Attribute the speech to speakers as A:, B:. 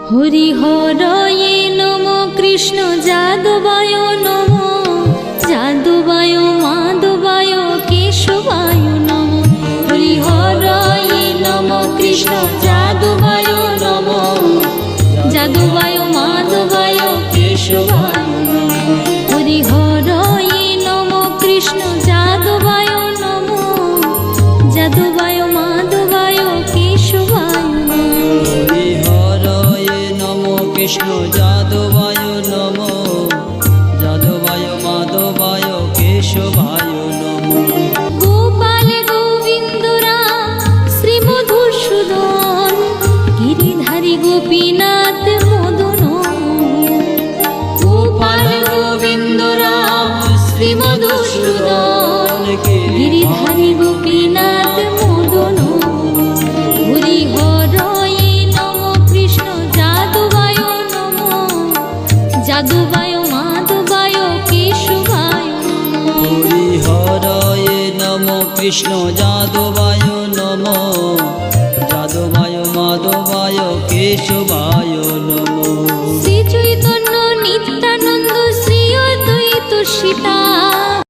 A: হরিহরয়ে Nam Krishna যাদবায় Nam যাদবায় মাধবায় কেশবায় Nam হরিহরয়ে Nam Krishna যাদবায় Nam যাদবায় মাধবায় কেশবায় Nam হরিহরয়ে Nam Krishna যাদবায় Nam যাদবায় মাধবায় কেশবায়
B: Krishna যাদবায় Nam যাদবায় মাধবায় কেশবায় Nam
A: Gopal Govinda Ram Shri Madhusudan Giridhari Gopinath Madan Gopal Govinda Ram Shri Madhusudan Giridhari Gopinath Madan হরিহরয়ে Nam Krishna যাদবায় Nam যাদবায় মাধবায় কেশবায়
B: হরিহরয়ে Nam Krishna যাদবায় Nam যাদবায় মাধবায় কেশবায়